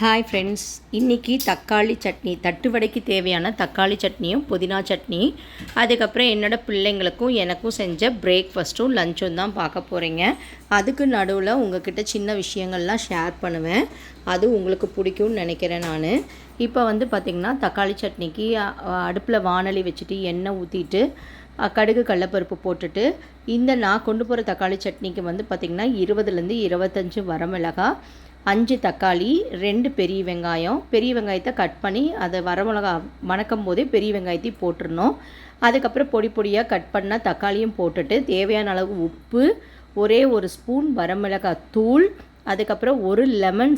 Hi friends, இன்றைக்கி தக்காளி சட்னி, தட்டு வடைக்கு தேவையான தக்காளி சட்னியும் புதினா சட்னி, அதுக்கப்புறம் என்னோடய பிள்ளைங்களுக்கும் எனக்கும் செஞ்ச பிரேக்ஃபாஸ்ட்டும் லஞ்சும் தான் பார்க்க போகிறீங்க. அதுக்கு நடுவில் உங்கள்கிட்ட சின்ன விஷயங்கள்லாம் ஷேர் பண்ணுவேன். அது உங்களுக்கு பிடிக்கும்னு நினைக்கிறேன். நான் இப்போ பார்த்திங்கன்னா தக்காளி சட்னிக்கு அடுப்பில் வானலி வச்சுட்டு எண்ணெய் ஊற்றிட்டு கடுகு கடலப்பருப்பு போட்டுட்டு நான் கொண்டு போகிற தக்காளி சட்னிக்கு பார்த்திங்கன்னா 20லேருந்து 25 வரமிளகாய், 5 தக்காளி, 2 பெரிய வெங்காயம். பெரிய வெங்காயத்தை கட் பண்ணி அதை வரமிளகா வணக்கும் போதே பெரிய வெங்காயத்தை போட்டுடணும். அதுக்கப்புறம் பொடி பொடியாக கட் பண்ண தக்காளியும் போட்டுட்டு தேவையான அளவு உப்பு, ஒரே ஒரு ஸ்பூன் வரமிளகாய் தூள், அதுக்கப்புறம் ஒரு லெமன்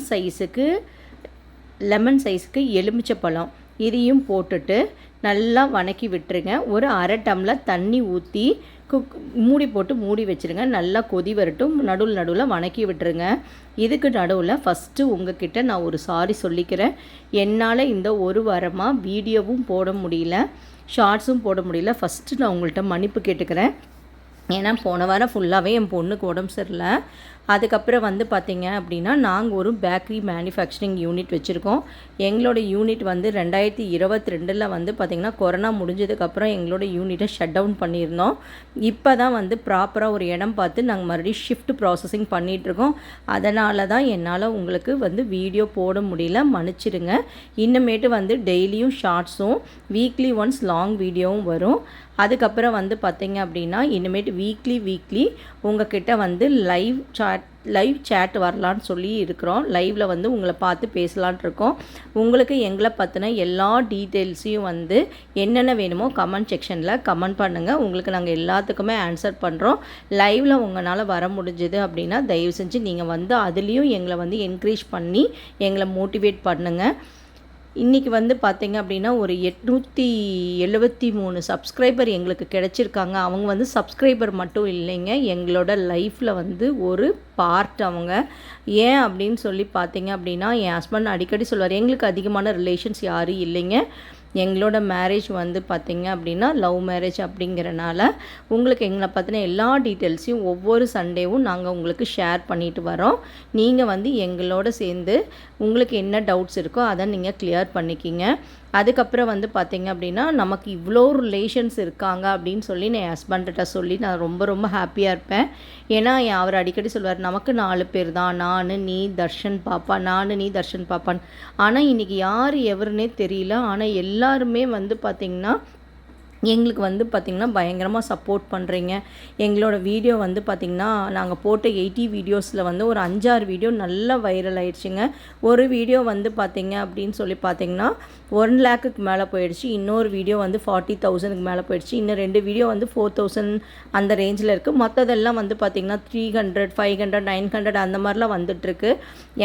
சைஸுக்கு எலுமிச்சப்பழம் இதையும் போட்டுட்டு நல்லா வணக்கி விட்டுருங்க. ஒரு அரை டம்ளர் தண்ணி ஊற்றி மூடி போட்டு மூடி வச்சுருங்க. நல்லா கொதி வரட்டும். நடுவில் வணக்கி விட்டுருங்க. இதுக்கு நடுவில் ஃபஸ்ட்டு உங்ககிட்ட நான் ஒரு சாரி சொல்லிக்கிறேன். என்னால் இந்த ஒரு வாரமாக வீடியோவும் போட முடியல, ஷார்ட்ஸும் போட முடியல. ஃபஸ்ட்டு நான் உங்கள்கிட்ட மன்னிப்பு கேட்டுக்கிறேன். ஏன்னா போன வாரம் ஃபுல்லாகவே என் பொண்ணுக்கு உடம்பு சரியில்லை. அதுக்கப்புறம் பார்த்திங்க அப்படின்னா நாங்கள் ஒரு பேக்கரி மேனுஃபேக்சரிங் யூனிட் வச்சுருக்கோம். எங்களோட யூனிட் 2022 பார்த்திங்கன்னா கொரோனா முடிஞ்சதுக்கப்புறம் எங்களோட யூனிட்டை ஷட் டவுன் பண்ணியிருந்தோம். இப்போ தான் ப்ராப்பராக ஒரு இடம் பார்த்து நாங்கள் மறுபடியும் ஷிஃப்ட் ப்ராசஸிங் பண்ணிகிட்ருக்கோம். அதனால தான் என்னால் உங்களுக்கு வீடியோ போட முடியல, மன்னிச்சிடுங்க. இன்னமேட்டு டெய்லியும் ஷார்ட்ஸும் வீக்லி ஒன்ஸ் லாங் வீடியோவும் வரும். அதுக்கப்புறம் பார்த்திங்க அப்படின்னா இனிமேட்டு வீக்லி உங்கள்கிட்ட லைவ் சேட் வரலான்னு சொல்லி இருக்கிறோம். லைவில் உங்களை பார்த்து பேசலான் இருக்கோம். உங்களுக்கு எங்களை பற்றின எல்லா டீட்டெயில்ஸையும் என்னென்ன வேணுமோ கமெண்ட் செக்ஷனில் கமெண்ட் பண்ணுங்கள். உங்களுக்கு நாங்கள் எல்லாத்துக்குமே ஆன்சர் பண்ணுறோம். லைவில் உங்களால் வர முடிஞ்சது அப்படின்னா தயவு செஞ்சு நீங்கள் அதுலேயும் எங்களை என்கரேஜ் பண்ணி எங்களை மோட்டிவேட் பண்ணுங்கள். இன்றைக்கி பார்த்திங்க அப்படின்னா ஒரு 873 சப்ஸ்கிரைபர் எங்களுக்கு கிடச்சிருக்காங்க. அவங்க சப்ஸ்கிரைபர் மட்டும் இல்லைங்க, எங்களோட லைஃப்பில் ஒரு பார்ட் அவங்க. ஏன் அப்படின்னு சொல்லி பார்த்திங்க அப்படின்னா என் ஹஸ்பண்ட் அடிக்கடி சொல்லுவார், எங்களுக்கு அதிகமான ரிலேஷன்ஸ் யாரும் இல்லைங்க. எங்களோட மேரேஜ் பார்த்திங்க அப்படின்னா லவ் மேரேஜ் அப்படிங்கிறனால உங்களுக்கு எங்களை பற்றின எல்லா டீட்டெயில்ஸையும் ஒவ்வொரு சண்டேவும் நாங்கள் உங்களுக்கு ஷேர் பண்ணிட்டு வரோம். நீங்கள் எங்களோட சேர்ந்து உங்களுக்கு என்ன டவுட்ஸ் இருக்கோ அதை நீங்கள் கிளியர் பண்ணிக்கிங்க. அதுக்கப்புறம் பார்த்திங்க அப்படின்னா நமக்கு இவ்வளோ ரிலேஷன்ஸ் இருக்காங்க அப்படின்னு சொல்லி நான் என் ஹஸ்பண்ட்ட சொல்லி நான் ரொம்ப ஹாப்பியாக இருப்பேன். ஏன்னா அவர் அடிக்கடி சொல்லுவார், நமக்கு 4 பேர் தான், நான் நீ தர்ஷன் பாப்பான்னு. ஆனால் இன்றைக்கி யார் எவருன்னே தெரியல. ஆனால் எல்லாருமே பார்த்திங்கன்னா எங்களுக்கு பார்த்திங்கன்னா பயங்கரமாக சப்போர்ட் பண்ணுறீங்க. எங்களோட வீடியோ பார்த்திங்கன்னா நாங்கள் போட்ட 80 வீடியோஸில் ஒரு 5-6 வீடியோ நல்லா வைரல் ஆயிடுச்சுங்க. ஒரு வீடியோ பார்த்திங்க அப்படின்னு சொல்லி பார்த்திங்கன்னா 1 lakhக்கு மேலே போயிடுச்சு. இன்னொரு வீடியோ 40,000க்கு மேலே போயிடுச்சு. இன்னும் 2 வீடியோ 4,000 அந்த ரேஞ்சில் இருக்குது. மற்றதெல்லாம் பார்த்திங்கன்னா 300, 500, 900 அந்த மாதிரிலாம் வந்துட்டுருக்கு.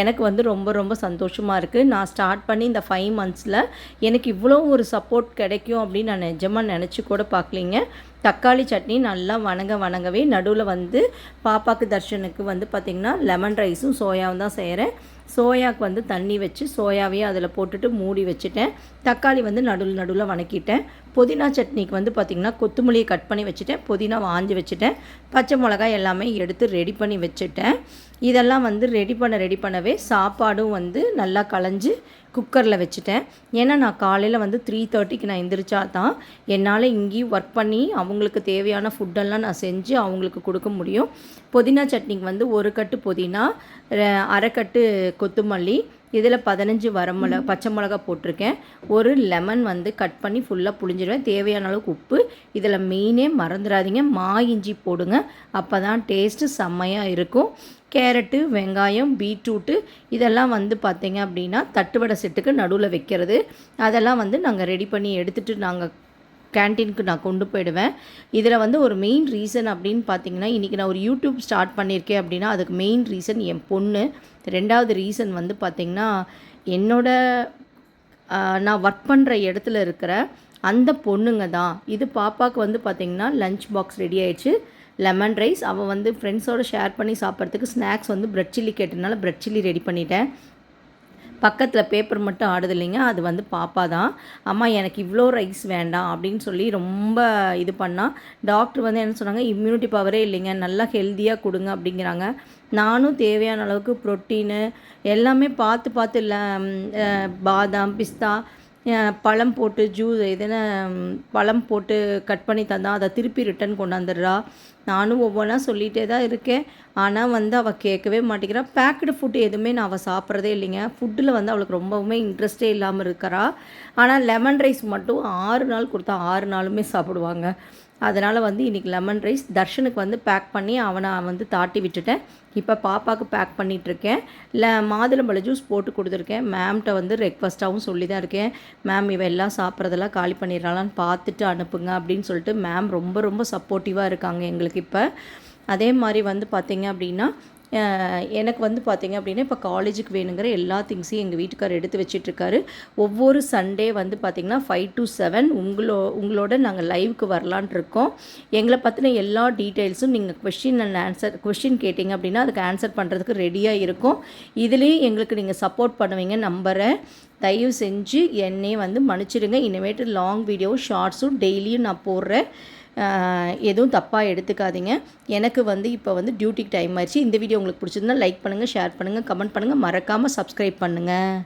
எனக்கு ரொம்ப சந்தோஷமாக இருக்குது. நான் ஸ்டார்ட் பண்ணி இந்த 5 monthஸில் எனக்கு இவ்வளோ ஒரு சப்போர்ட் கிடைக்கும் அப்படின்னு நான் நிஜமாக நினச்சி கூட பார்க்கலிங்க. தக்காளி சட்னி நல்லா வணங்கவே நடுவில் பாப்பாக்கு தர்ஷனுக்கு பார்த்திங்கன்னா லெமன் ரைஸும் சோயாவும் தான் செய்கிறேன். சோயாவுக்கு தண்ணி வச்சு சோயாவையும் அதில் போட்டுட்டு மூடி வச்சுட்டேன். தக்காளி நடுவில் வணக்கிட்டேன். புதினா சட்னிக்கு பார்த்திங்கன்னா கொத்தமல்லியை கட் பண்ணி வச்சுட்டேன். புதினா வாஞ்சி வச்சுட்டேன். பச்சை மிளகாய் எல்லாமே எடுத்து ரெடி பண்ணி வச்சுட்டேன். இதெல்லாம் ரெடி பண்ணவே சாப்பாடும் நல்லா களைஞ்சி குக்கரில் வச்சுட்டேன். ஏன்னா நான் காலையில் 3:30க்கு நான் எந்திரிச்சா தான் என்னால் இங்கேயும் ஒர்க் பண்ணி அவங்களுக்கு தேவையான ஃபுட்டெல்லாம் நான் செஞ்சு அவங்களுக்கு கொடுக்க முடியும். புதினா சட்னிக்கு ஒரு கட்டு புதினா, அரை கட்டு கொத்தமல்லி, இதில் 15 பச்சை மிளகா போட்டிருக்கேன். ஒரு லெமன் கட் பண்ணி ஃபுல்லாக புழிஞ்சிடுவேன். தேவையான அளவுக்கு உப்பு. இதில் மெயினே மறந்துடாதீங்க, இஞ்சி போடுங்க. அப்போ தான் டேஸ்ட்டு செம்மையாக இருக்கும். கேரட்டு, வெங்காயம், பீட்ரூட்டு இதெல்லாம் பார்த்திங்க அப்படின்னா தட்டுவடை செட்டுக்கு நடுவில் வைக்கிறது. அதெல்லாம் நாங்கள் ரெடி பண்ணி எடுத்துகிட்டு நாங்கள் கேன்டீனுக்கு நான் கொண்டு போயிடுவேன். இதில் ஒரு மெயின் ரீசன் அப்படின்னு பார்த்திங்கன்னா இன்றைக்கி நான் ஒரு யூடியூப் ஸ்டார்ட் பண்ணியிருக்கேன் அப்படின்னா அதுக்கு மெயின் ரீசன் என் பொண்ணு. 2வது ரீசன் பார்த்திங்கன்னா நான் ஒர்க் பண்ணுற இடத்துல இருக்கிற அந்த பொண்ணுங்க தான். இது பாப்பாவுக்கு பார்த்திங்கன்னா லஞ்ச் பாக்ஸ் ரெடி ஆகிடுச்சு. லெமன் ரைஸ் அவள் ஃப்ரெண்ட்ஸோடு ஷேர் பண்ணி சாப்பிட்றதுக்கு ஸ்நாக்ஸ் ப்ரெட் சில்லி கேட்டதுனால ப்ரெட் சில்லி ரெடி பண்ணிட்டேன். பக்கத்தில் பேப்பர் மட்டும் ஆடுது இல்லைங்க, அது வந்து பாப்பா தான். அம்மா எனக்கு இவ்வளோ ரைஸ் வேண்டாம் அப்படின்னு சொல்லி ரொம்ப இது பண்ணால் டாக்டர் வந்து என்ன சொன்னாங்க, இம்யூனிட்டி பவரே இல்லைங்க, நல்லா ஹெல்த்தியாக கொடுங்க அப்படிங்கிறாங்க. நானும் தேவையான அளவுக்கு ப்ரோட்டீனு எல்லாமே பார்த்து பார்த்து இல்லை, பாதாம் பிஸ்தா பழம் போட்டு எதுனா பழம் போட்டு கட் பண்ணி தந்தால் அதை திருப்பி ரிட்டன் கொண்டாந்துடுறா. நானும் ஒவ்வொன்றா சொல்லிகிட்டே தான் இருக்கேன். ஆனால் வந்து அவள் கேட்கவே மாட்டேங்கிறா. பேக்கடு ஃபுட்டு எதுவுமே நான் அவள் சாப்பிட்றதே இல்லைங்க. ஃபுட்டில் வந்து அவளுக்கு ரொம்பவுமே இன்ட்ரெஸ்டே இல்லாமல் இருக்கிறா. ஆனால் லெமன் ரைஸ் மட்டும் 6 நாள் கொடுத்தா 6 நாளுமே சாப்பிடுவாங்க. அதனால் வந்து இன்றைக்கி லெமன் ரைஸ் தர்ஷனுக்கு வந்து பேக் பண்ணி அவனை வந்து தாட்டி விட்டுட்டேன். இப்போ பாப்பாவுக்கு பேக் பண்ணிகிட்ருக்கேன். மாதுளம்பழ ஜூஸ் போட்டு கொடுத்துருக்கேன். மேம்கிட்ட வந்து ரெக்வஸ்ட்டாகவும் சொல்லி தான் இருக்கேன். மேம் இவ எல்லாம் சாப்பிட்றதெல்லாம் காலி பண்ணிடுறாளான்னு பார்த்துட்டு அனுப்புங்க அப்படின்னு சொல்லிட்டு மேம் ரொம்ப ரொம்ப சப்போர்ட்டிவாக இருக்காங்க எங்களுக்கு இப்போ. அதே மாதிரி வந்து பார்த்திங்க அப்படின்னா எனக்கு வந்து பார்த்திங்க அப்படின்னா இப்போ காலேஜுக்கு வேணுங்கிற எல்லா திங்ஸையும் எங்கள் வீட்டுக்கார் எடுத்து வச்சிட்ருக்காரு. ஒவ்வொரு சண்டே வந்து பார்த்திங்கன்னா 5 to 7 உங்களோட நாங்கள் லைவுக்கு வரலான் இருக்கோம். எங்களை பற்றின எல்லா டீட்டெயில்ஸும் நீங்கள் கொஷின் கேட்டிங்க அப்படின்னா அதுக்கு ஆன்சர் பண்ணுறதுக்கு ரெடியாக இருக்கும். இதுலேயும் எங்களுக்கு நீங்கள் சப்போர்ட் பண்ணுவீங்க நம்புகிறேன். தயவு செஞ்சு என்னையே வந்து மன்னிச்சிடுங்க. இனிமேட்டு லாங் வீடியோவும் ஷார்ட்ஸும் டெய்லியும் நான் போடுறேன். எதுவும் தப்பாக எடுத்துக்காதீங்க. எனக்கு வந்து இப்போ வந்து டியூட்டிக்கு டைம் ஆயிடுச்சு. இந்த வீடியோ உங்களுக்கு பிடிச்சிருந்தா லைக் பண்ணுங்கள், ஷேர் பண்ணுங்கள், கமெண்ட் பண்ணுங்கள், மறக்காமல் சப்ஸ்கிரைப் பண்ணுங்கள்.